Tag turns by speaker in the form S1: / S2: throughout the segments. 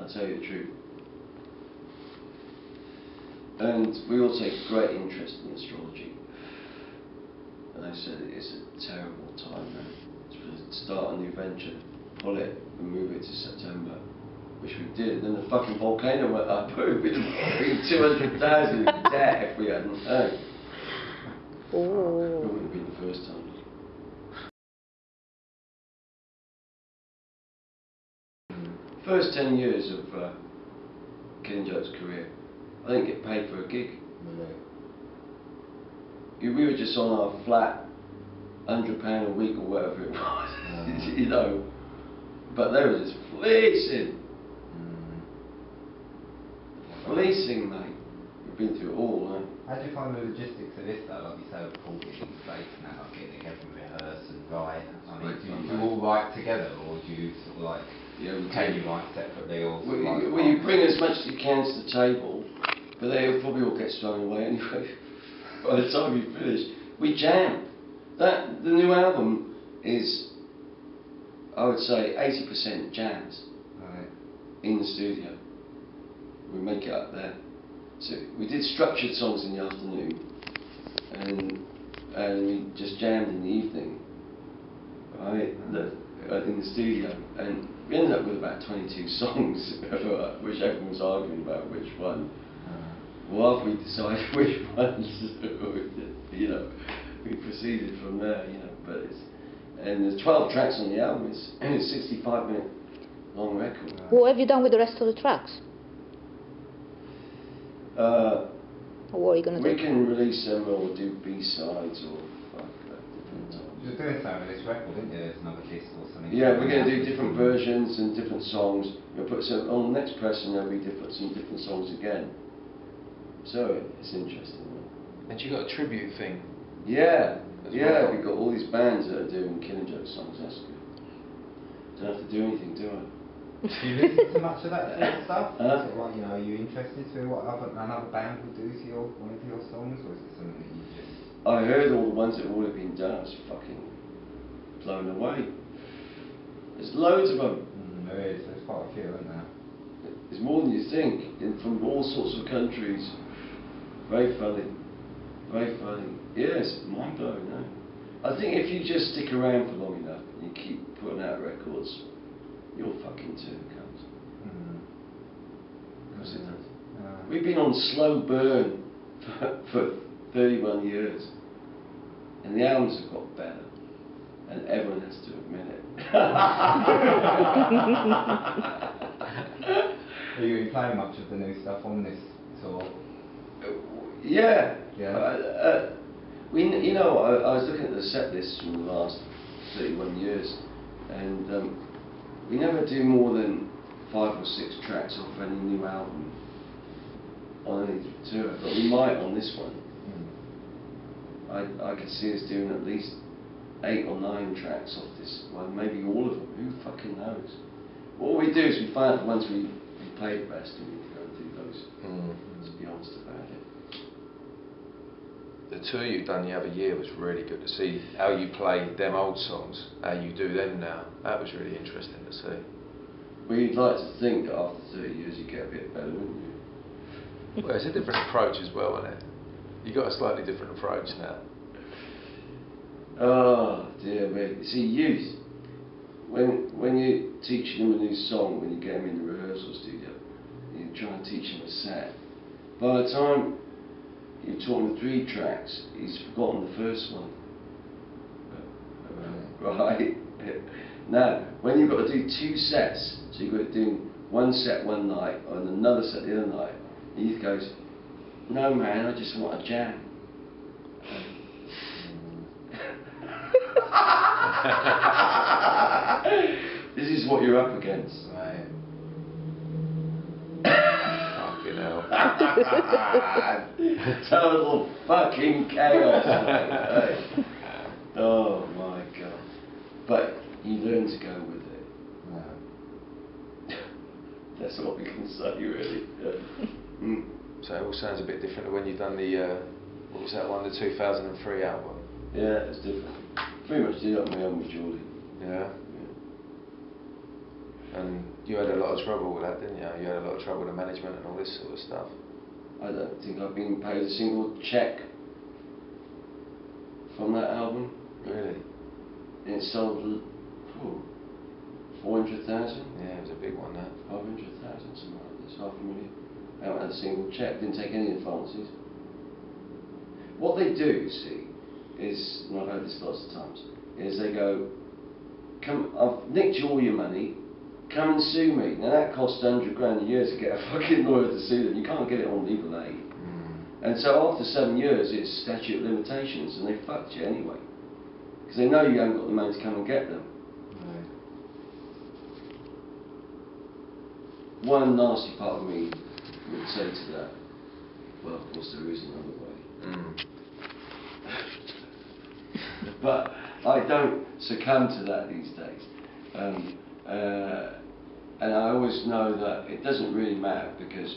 S1: I'll tell you the truth. And we all take great interest in astrology. And I said it is a terrible time now to start a new venture, pull it and move it to September, which we did. Then the fucking volcano went up. We'd have been 200,000 in debt if we hadn't. It wouldn't have been the first time. First 10 years of Killing Joke's career, I didn't get paid for a gig. We were just on our flat £100 a week or whatever it was, you know. But they were just fleecing. Fleecing, mate. We've been through it all, right?
S2: How do you find the logistics of this though? Like you say, recording in space now, like getting together and rehearse and write. I mean, do you all write together, or do you sort of like, can you write separately? Or
S1: well, you bring as much as you can to the table, but they probably all get thrown away anyway. By the time you finish, we jam. The new album is, I would say, 80% jams in the studio. We make it up there. So we did structured songs in the afternoon, and we just jammed in the evening, right? In the studio, and we ended up with about 22 songs, which everyone was arguing about which one. Well, after we decided which ones, you know, we proceeded from there, you know. But and there's 12 tracks on the album. It's a 65-minute long record.
S3: What have you done with the rest of the tracks? What are you going to do?
S1: We can release them or do B-sides or different times.
S2: You're doing something with this record, didn't you? There's another disc or something.
S1: Yeah, we're going to do different versions and different songs. We'll put some on the next press, and there'll be some different songs again. So it's interesting.
S4: And you got a tribute thing?
S1: Yeah, yeah. We've got all these bands that are doing Killing Joke songs. That's good. Don't have to do anything, do I?
S2: Do you listen to much of that sort of stuff? Sort of like, you know, are you interested to what another band would do to one of your songs, or is it something that you just...
S1: I heard all the ones that have already been done. I was fucking blown away. There's loads of them.
S2: There is. There's quite a few, isn't there?
S1: There's more than you think, from all sorts of countries. Very funny. Very funny. Yes, mind blowing, no? I think if you just stick around for long enough and you keep putting out records, your fucking turn comes. Because it does. We've been on slow burn for 31 years, and the albums have got better, and everyone has to admit it.
S2: Are you playing much of the new stuff on this tour?
S1: Yeah.
S2: Yeah.
S1: You know, I was looking at the set list from the last 31 years, and we never do more than 5 or 6 tracks off any new album on any tour, but we might on this one. I could see us doing at least 8 or 9 tracks off this one, maybe all of them. Who fucking knows? What we do is we find out the ones we play the best, and we go and do those. To be honest about it.
S4: The tour you've done the other year was really good to see how you play them old songs, how you do them now. That was really interesting to see.
S1: Well, you'd like to think that after 30 years you get a bit better, wouldn't you?
S4: Well, it's a different approach as well, isn't it? You got a slightly different approach now.
S1: Oh dear me. You see, youth, when you teach them a new song, when you get them in the rehearsal studio, you try and teach them a set. By the time you taught him the 3 tracks, he's forgotten the first one. Right? Now, when you've got to do 2 sets, so you've got to do one set one night and another set the other night, and he goes, "No man, I just want a jam." This is what you're up against.
S2: Right.
S4: Fucking hell.
S1: Total fucking chaos, mate. Oh my god. But you learn to go with it.
S2: Yeah.
S1: That's what we can say, really.
S4: So it all sounds a bit different to when you've done the, what was that one, the 2003 album?
S1: Yeah, it's different. Pretty much did it on my own with Geordie.
S4: Yeah. and you had a lot of trouble with that, didn't you? You had a lot of trouble with the management and all this sort of stuff.
S1: I don't think I've been paid a single cheque from that album.
S4: Really?
S1: It sold 400,000.
S4: Yeah, it was a big one, that.
S1: 500,000, something like this, 500,000. I haven't had a single cheque, didn't take any advances. What they do, see, is, and I've heard this lots of times, is they go, "Come, I've nicked you all your money, come and sue me." Now that costs 100 grand a year to get a fucking lawyer to sue them. You can't get it on legal aid. And so after 7 years, it's statute of limitations, and they fucked you anyway. Because they know you haven't got the money to come and get them. One nasty part of me would say to that, well, of course there is another way. But I don't succumb to that these days. And I always know that it doesn't really matter, because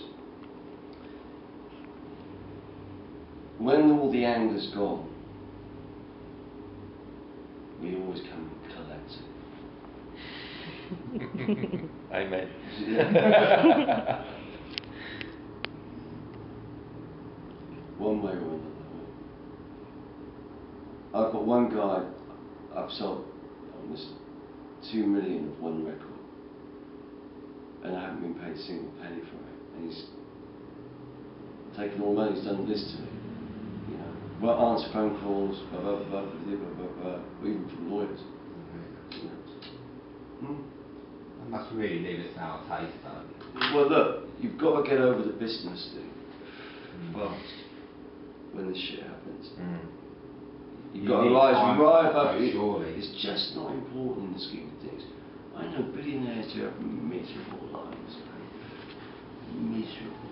S1: when all the anger's gone, we always come collective.
S4: Amen.
S1: One way or another. I've got one guy, I've sold almost 2 million of one record, and I haven't been paid a single penny for it. And he's taken all the money, he's done this to me. You know, well, answer phone calls, blah, blah, blah, blah, blah, blah, blah, even from lawyers. You know.
S2: That must really leave a sour taste, though.
S1: Well, look, you've got to get over the business thing fast when this shit happens. You've got to rise above it. It's just not important in the scheme of things. I know billionaires who have miserable lives. Miserable.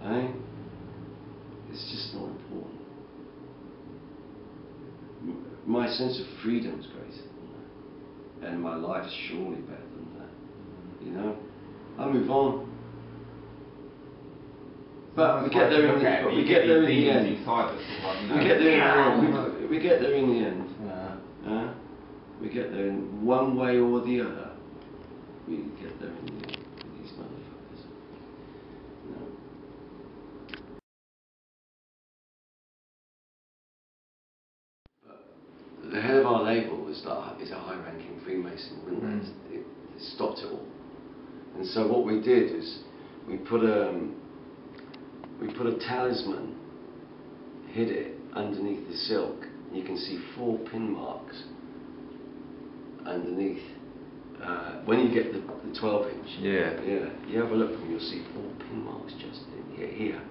S1: Eh? It's just not important. My sense of freedom is greater than that. And my life's surely better than that. You know? I move on. But we get there in the end. We get there in the end. We get there in the end. We get there in one way or the other. We get there in the end with these motherfuckers. You know. But the head of our label is a high-ranking Freemason, wouldn't it? It stopped it all. And so what we did is we put a talisman, hid it underneath the silk. You can see 4 pin marks underneath. When you get the 12-inch, you have a look and you'll see 4 pin marks just in here.